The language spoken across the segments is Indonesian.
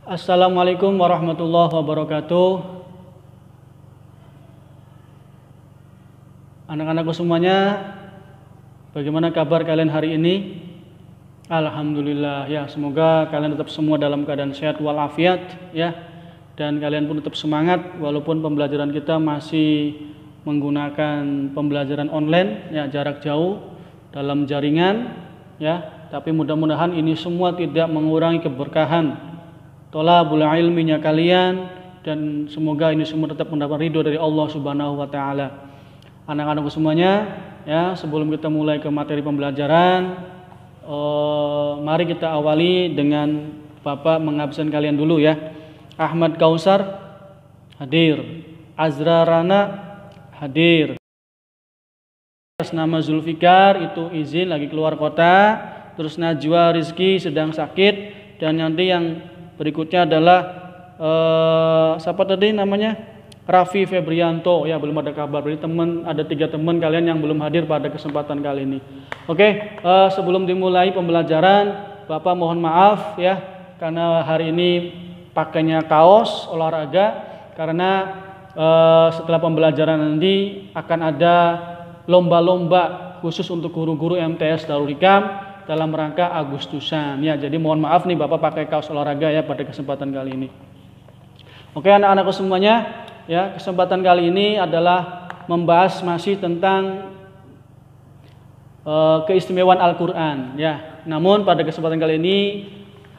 Assalamualaikum warahmatullahi wabarakatuh. Anak-anakku semuanya, bagaimana kabar kalian hari ini? Alhamdulillah ya, semoga kalian tetap semua dalam keadaan sehat walafiat ya. Dan kalian pun tetap semangat walaupun pembelajaran kita masih menggunakan pembelajaran online ya, jarak jauh dalam jaringan ya. Tapi mudah-mudahan ini semua tidak mengurangi keberkahan thalabul ilminya kalian, dan semoga ini semua tetap mendapat ridho dari Allah Subhanahu wa taala. Anak-anakku semuanya, ya, sebelum kita mulai ke materi pembelajaran, mari kita awali dengan Bapak mengabsen kalian dulu ya. Ahmad Kausar hadir, Azra Rana hadir. Atas nama Zulfikar itu izin lagi keluar kota, terus Najwa Rizki sedang sakit, dan nanti yang berikutnya adalah siapa tadi namanya? Raffi Febrianto ya, belum ada kabar. Berarti ada 3 teman kalian yang belum hadir pada kesempatan kali ini. Oke, sebelum dimulai pembelajaran, Bapak mohon maaf ya, karena hari ini pakainya kaos olahraga, karena setelah pembelajaran nanti akan ada lomba-lomba khusus untuk guru-guru MTS Darul Hikam dalam rangka Agustusan ya. Jadi mohon maaf nih Bapak pakai kaos olahraga ya pada kesempatan kali ini. Oke anak-anakku semuanya ya, kesempatan kali ini adalah membahas masih tentang keistimewaan Al-Quran ya. Namun pada kesempatan kali ini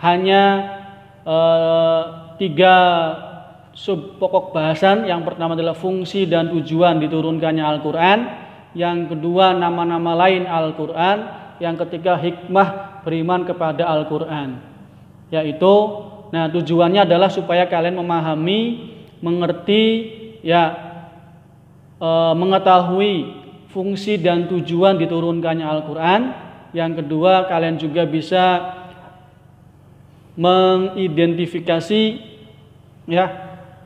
hanya 3 sub pokok bahasan. Yang pertama adalah fungsi dan tujuan diturunkannya Al-Quran, yang kedua nama-nama lain Al-Quran, yang ketiga hikmah beriman kepada Al-Quran. Yaitu, nah tujuannya adalah supaya kalian memahami, mengerti, ya, mengetahui fungsi dan tujuan diturunkannya Al-Quran. Yang kedua, kalian juga bisa mengidentifikasi, ya,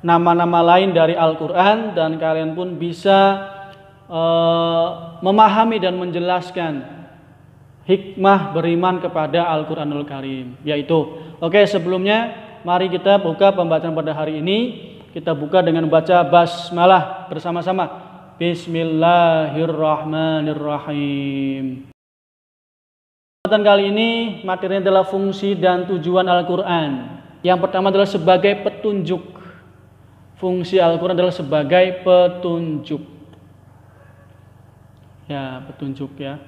nama-nama lain dari Al-Quran, dan kalian pun bisa memahami dan menjelaskan hikmah beriman kepada Al-Quranul Karim. Yaitu, oke, sebelumnya mari kita buka pembacaan pada hari ini. Kita buka dengan baca basmalah bersama-sama. Bismillahirrahmanirrahim. Kesempatan kali ini materinya adalah fungsi dan tujuan Al-Quran. Yang pertama adalah sebagai petunjuk. Fungsi Al-Quran adalah sebagai petunjuk. Ya, petunjuk ya.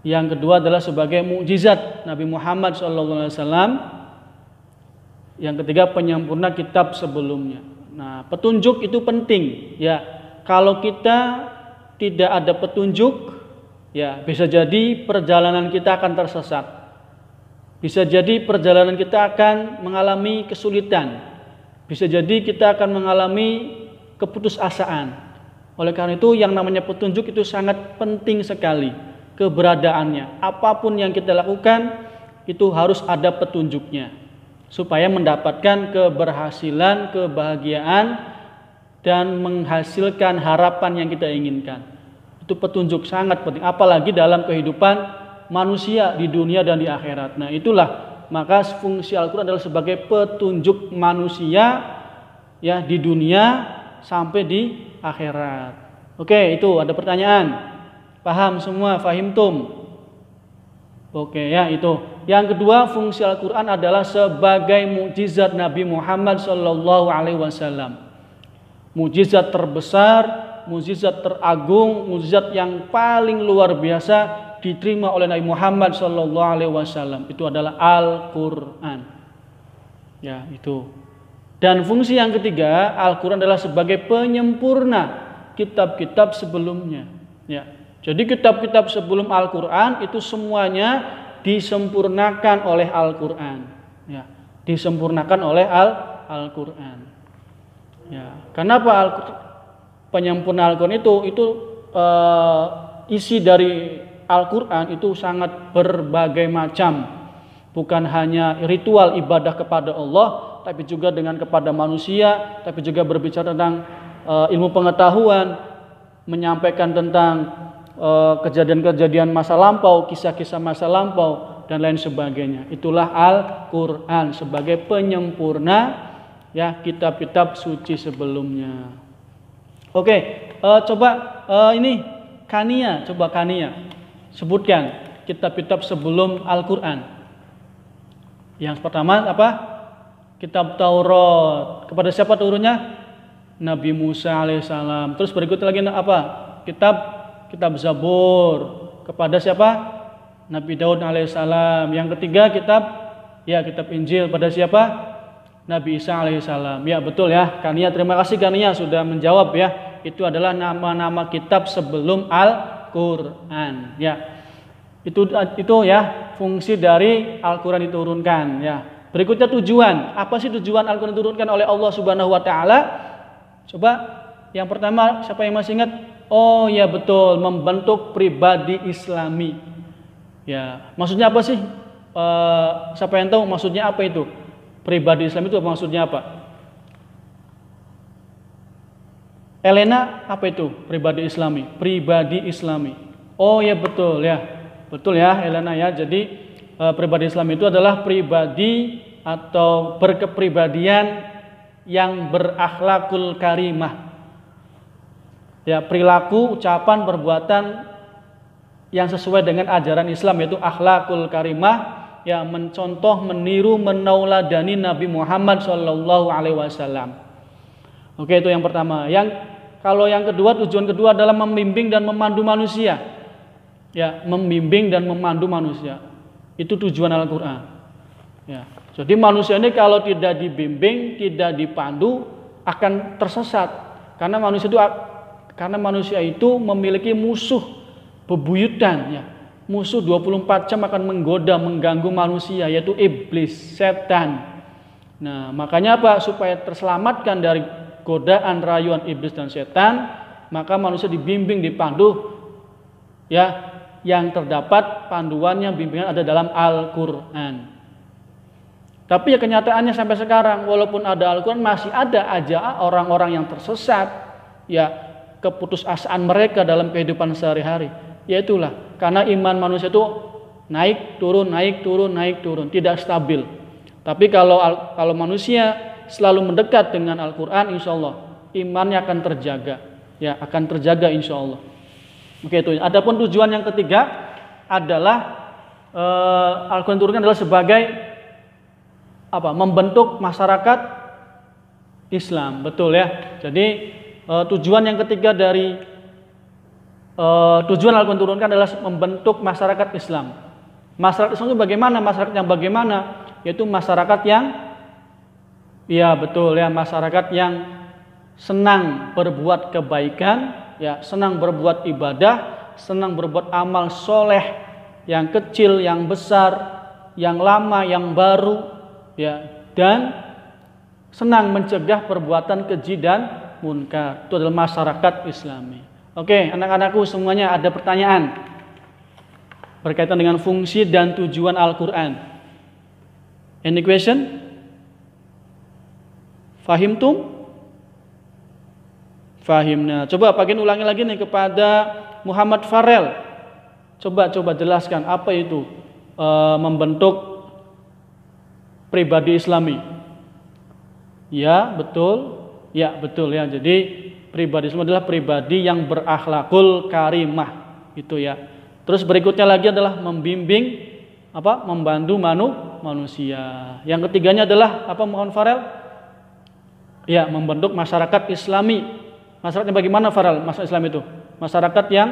Yang kedua adalah sebagai mukjizat Nabi Muhammad SAW. Yang ketiga penyempurna kitab sebelumnya. Nah, petunjuk itu penting ya. Kalau kita tidak ada petunjuk, ya bisa jadi perjalanan kita akan tersesat. Bisa jadi perjalanan kita akan mengalami kesulitan. Bisa jadi kita akan mengalami keputusasaan. Oleh karena itu yang namanya petunjuk itu sangat penting sekali. Keberadaannya, apapun yang kita lakukan itu harus ada petunjuknya supaya mendapatkan keberhasilan, kebahagiaan, dan menghasilkan harapan yang kita inginkan. Itu petunjuk sangat penting, apalagi dalam kehidupan manusia di dunia dan di akhirat. Nah itulah, maka fungsi Al-Quran adalah sebagai petunjuk manusia ya, di dunia sampai di akhirat. Oke, itu ada pertanyaan? Paham semua? Fahimtum? Oke ya, itu. Yang kedua, fungsi Al-Quran adalah sebagai mukjizat Nabi Muhammad SAW. Mukjizat terbesar, mukjizat teragung, mukjizat yang paling luar biasa diterima oleh Nabi Muhammad SAW. Itu adalah Al-Quran. Ya, itu. Dan fungsi yang ketiga, Al-Quran adalah sebagai penyempurna kitab-kitab sebelumnya. Ya. Jadi kitab-kitab sebelum Al-Quran itu semuanya disempurnakan oleh Al-Quran. Ya, disempurnakan oleh Al-Quran. Ya, kenapa penyempurnaan Al-Quran itu isi dari Al-Quran itu sangat berbagai macam. Bukan hanya ritual ibadah kepada Allah, tapi juga dengan kepada manusia, tapi juga berbicara tentang ilmu pengetahuan, menyampaikan tentang kejadian-kejadian masa lampau, kisah-kisah masa lampau, dan lain sebagainya. Itulah Al-Qur'an sebagai penyempurna ya kitab-kitab suci sebelumnya. Oke, coba ini Kania, coba Kania sebutkan kitab-kitab sebelum Al-Qur'an. Yang pertama apa? Kitab Taurat. Kepada siapa turunnya? Nabi Musa alaihissalam. Terus berikutnya lagi apa? Kitab Zabur. Kepada siapa? Nabi Daud alaihissalam. Yang ketiga kitab Injil. Pada siapa? Nabi Isa alaihissalam. Ya betul ya. Kania, terima kasih Kania sudah menjawab ya. Itu adalah nama-nama kitab sebelum Al-Qur'an. Ya. Itu ya fungsi dari Al-Qur'an diturunkan ya. Berikutnya tujuan. Apa sih tujuan Al-Qur'an diturunkan oleh Allah Subhanahu wa taala? Coba yang pertama siapa yang masih ingat? Oh ya betul, membentuk pribadi Islami. Ya, maksudnya apa sih? Siapa yang tahu maksudnya apa itu? Pribadi Islam itu maksudnya apa? Elena, apa itu pribadi Islami? Pribadi Islami. Oh ya betul ya. Betul ya Elena ya. Jadi pribadi Islam itu adalah pribadi atau berkepribadian yang berakhlakul karimah. Ya, perilaku, ucapan, perbuatan yang sesuai dengan ajaran Islam yaitu akhlakul karimah. Ya, mencontoh, meniru, menauladani Nabi Muhammad SAW. Oke, itu yang pertama. Kalau yang kedua, tujuan kedua adalah membimbing dan memandu manusia. Ya, membimbing dan memandu manusia. Itu tujuan Al-Qur'an. Ya. Jadi manusia ini kalau tidak dibimbing, tidak dipandu akan tersesat. Karena manusia itu memiliki musuh bebuyutan ya. Musuh 24 jam akan menggoda, mengganggu manusia, yaitu iblis, setan. Nah, makanya apa? Supaya terselamatkan dari godaan, rayuan iblis dan setan, maka manusia dibimbing, dipandu, ya, yang terdapat panduannya, bimbingan ada dalam Al-Qur'an. Tapi ya kenyataannya sampai sekarang, walaupun ada Al-Qur'an, masih ada aja orang-orang yang tersesat, ya, keputusasaan mereka dalam kehidupan sehari-hari. Ya itulah, karena iman manusia itu naik turun, tidak stabil. Tapi kalau manusia selalu mendekat dengan Al-Qur'an, insya Allah imannya akan terjaga, ya akan terjaga insya Allah. Oke itu. Adapun tujuan yang ketiga adalah Al-Qur'an diturunkan adalah sebagai apa? Membentuk masyarakat Islam, betul ya. Jadi tujuan yang ketiga dari tujuan Al-Qur'an turunkan adalah membentuk masyarakat Islam. Masyarakat Islam itu bagaimana? Masyarakat yang bagaimana? Yaitu masyarakat yang, ya betul ya, masyarakat yang senang berbuat kebaikan, ya senang berbuat ibadah, senang berbuat amal soleh, yang kecil, yang besar, yang lama, yang baru, ya, dan senang mencegah perbuatan keji dan munkar. Itu adalah masyarakat Islami. Oke, anak-anakku semuanya ada pertanyaan berkaitan dengan fungsi dan tujuan Al-Qur'an. Any question? Fahimtum? Fahimna. Coba pakai ulangi lagi nih kepada Muhammad Farel. Coba jelaskan apa itu membentuk pribadi Islami. Ya, betul. Ya, betul ya. Jadi pribadi Islam adalah pribadi yang berakhlakul karimah, itu ya. Terus berikutnya lagi adalah membimbing, apa? Membantu manusia. Yang ketiganya adalah apa, Muhammad Farel? Ya, membentuk masyarakat Islami. Masyarakatnya bagaimana Farel? Masyarakat Islam itu masyarakat yang,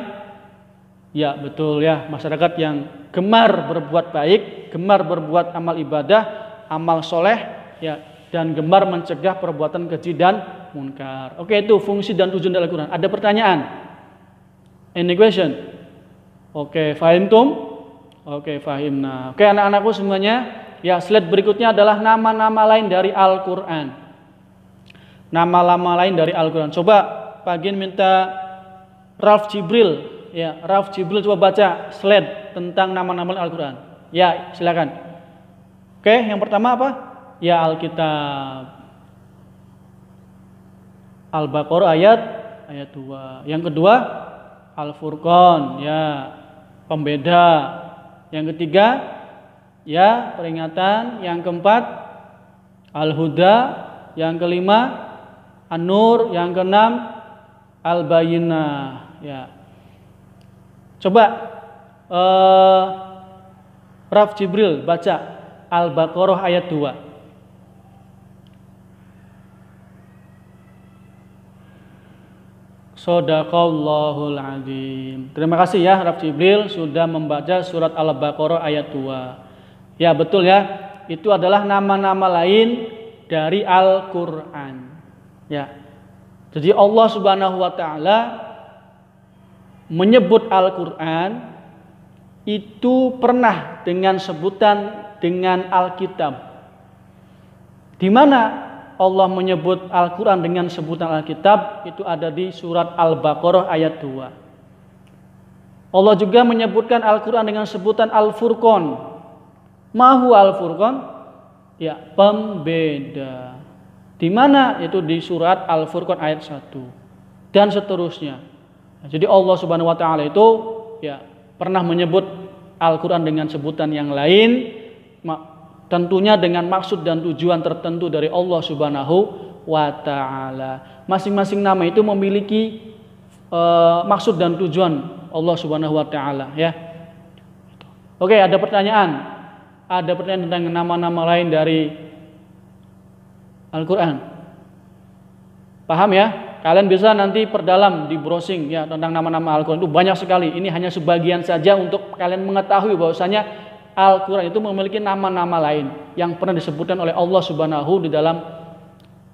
ya betul ya, masyarakat yang gemar berbuat baik, gemar berbuat amal ibadah, amal soleh, ya, dan gemar mencegah perbuatan keji dan munkar. Oke, itu fungsi dan tujuan dari Al-Qur'an. Ada pertanyaan? Any question? Oke, fahimtum? Oke, fahimna. Oke, anak-anakku semuanya, ya slide berikutnya adalah nama-nama lain dari Al-Qur'an. Nama-nama lain dari Al-Qur'an. Coba Pagin minta Ralph Jibril, ya, Ralph Jibril coba baca slide tentang nama-nama Al-Qur'an. Ya, silakan. Oke, yang pertama apa? Ya, Alkitab. Al-Baqarah ayat 2. Yang kedua Al-Furqan, ya, pembeda. Yang ketiga ya, peringatan. Yang keempat Al-Huda, yang kelima An-Nur, yang keenam Al-Bayyinah, ya. Coba Prof. Jibril baca Al-Baqarah ayat 2. Shadaqallahul azim. Terima kasih ya Prof. Jibril sudah membaca surat Al-Baqarah ayat 2. Ya, betul ya. Itu adalah nama-nama lain dari Al-Qur'an. Ya. Jadi Allah Subhanahu wa taala menyebut Al-Qur'an itu pernah dengan sebutan dengan Alkitab. Di mana Allah menyebut Al-Quran dengan sebutan Alkitab, itu ada di surat Al-Baqarah ayat 2. Allah juga menyebutkan Al-Quran dengan sebutan Al-Furqan. Mahu Al-Furqan? Ya, pembeda. Di mana? Itu di surat Al-Furqan ayat 1. Dan seterusnya. Jadi Allah Subhanahu wa taala itu ya pernah menyebut Al-Quran dengan sebutan yang lain, tentunya dengan maksud dan tujuan tertentu dari Allah Subhanahu wa taala. Masing-masing nama itu memiliki maksud dan tujuan Allah Subhanahu wa taala, ya. Oke, ada pertanyaan. Ada pertanyaan tentang nama-nama lain dari Al-Qur'an. Paham ya? Kalian bisa nanti perdalam di browsing ya tentang nama-nama Al-Qur'an, itu banyak sekali. Ini hanya sebagian saja untuk kalian mengetahui bahwasanya Al-Quran itu memiliki nama-nama lain yang pernah disebutkan oleh Allah Subhanahu di dalam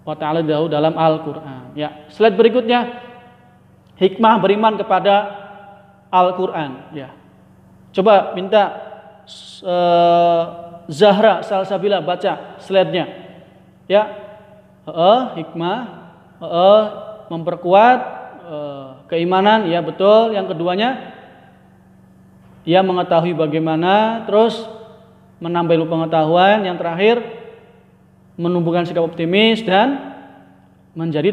wa ta'ala dalam Al-Quran. Ya, slide berikutnya hikmah beriman kepada Al-Quran. Ya, coba minta Zahra Salsabila baca slide-nya. Ya, hikmah, memperkuat keimanan. Ya betul. Yang keduanya ia mengetahui bagaimana, terus menambah ilmu pengetahuan. Yang terakhir menumbuhkan sikap optimis dan menjadi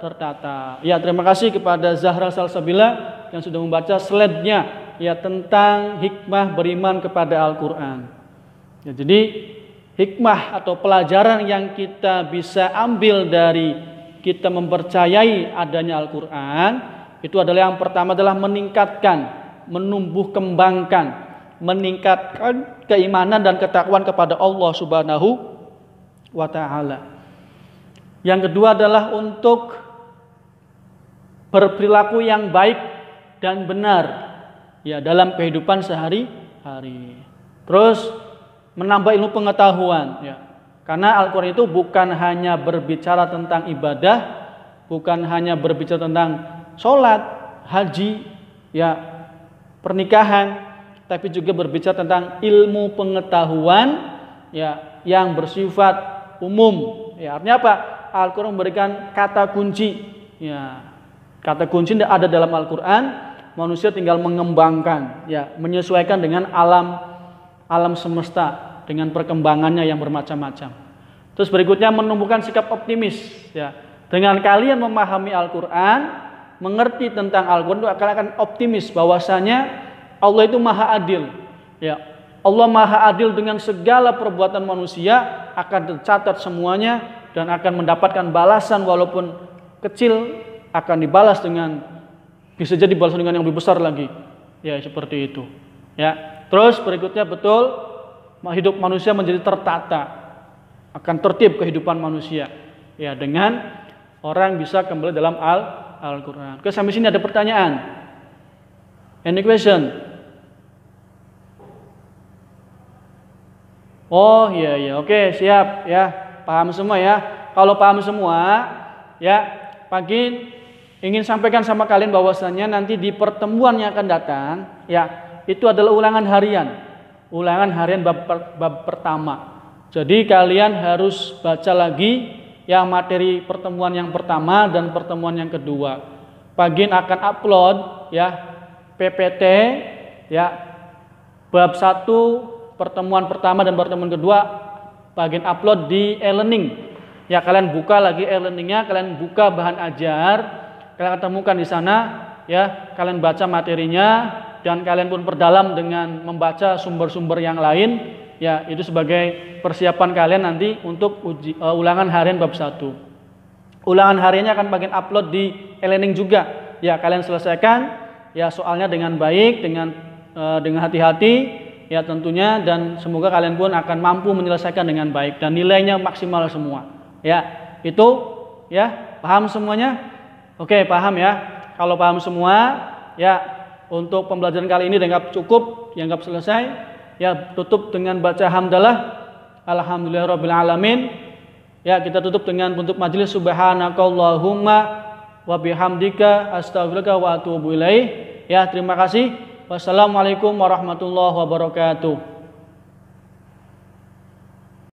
tertata. Ya, terima kasih kepada Zahra Salsabila yang sudah membaca slide-nya ya tentang hikmah beriman kepada Al-Quran. Ya, jadi hikmah atau pelajaran yang kita bisa ambil dari kita mempercayai adanya Al-Quran itu adalah yang pertama adalah menumbuh kembangkan, meningkatkan keimanan dan ketakwaan kepada Allah Subhanahu wa taala. Yang kedua adalah untuk berperilaku yang baik dan benar ya dalam kehidupan sehari-hari. Terus menambah ilmu pengetahuan ya. Karena Al-Qur'an itu bukan hanya berbicara tentang ibadah, bukan hanya berbicara tentang sholat, haji, ya pernikahan, tapi juga berbicara tentang ilmu pengetahuan ya yang bersifat umum. Ya, artinya apa? Al-Qur'an memberikan kata kunci. Ya, kata kunci yang ada dalam Al-Qur'an, manusia tinggal mengembangkan, ya, menyesuaikan dengan alam semesta dengan perkembangannya yang bermacam-macam. Terus berikutnya menumbuhkan sikap optimis. Ya, dengan kalian memahami Al-Qur'an, mengerti tentang Al-Qur'an itu akan optimis bahwasanya Allah itu maha adil. Ya, Allah maha adil dengan segala perbuatan manusia akan tercatat semuanya dan akan mendapatkan balasan walaupun kecil akan dibalas dengan bisa jadi balasan dengan yang lebih besar lagi. Ya, seperti itu. Ya, terus berikutnya betul hidup manusia menjadi tertata, akan tertib kehidupan manusia. Ya, dengan orang bisa kembali dalam Al-Qur'an. Oke, sampai sini ada pertanyaan? Any question? Oh iya, oke, siap ya, paham semua ya. Kalau paham semua, ya, pagi ingin sampaikan sama kalian bahwasannya nanti di pertemuan yang akan datang, ya, itu adalah ulangan harian bab pertama. Jadi kalian harus baca lagi yang materi pertemuan yang pertama dan pertemuan yang kedua. Pagi akan upload ya PPT ya bab 1 pertemuan pertama dan pertemuan kedua bagian upload di e-learning. Ya, kalian buka lagi e-learningnya, kalian buka bahan ajar, kalian temukan di sana ya, kalian baca materinya dan kalian pun perdalam dengan membaca sumber-sumber yang lain Ya, itu sebagai persiapan kalian nanti untuk ulangan harian bab 1. Ulangan hariannya akan bagian upload di e-learning juga. Ya, kalian selesaikan ya soalnya dengan baik, dengan hati-hati ya tentunya, dan semoga kalian pun akan mampu menyelesaikan dengan baik dan nilainya maksimal semua. Ya, itu ya, paham semuanya? Oke, paham ya. Kalau paham semua, ya untuk pembelajaran kali ini dianggap cukup, dianggap selesai. Ya, tutup dengan baca hamdalah. Alhamdulillahirabbil alamin. Ya, kita tutup dengan bentuk majelis subhanakallahumma wa bihamdika astaghfiruka wa atubu ilaih. Ya, terima kasih. Wassalamualaikum warahmatullahi wabarakatuh.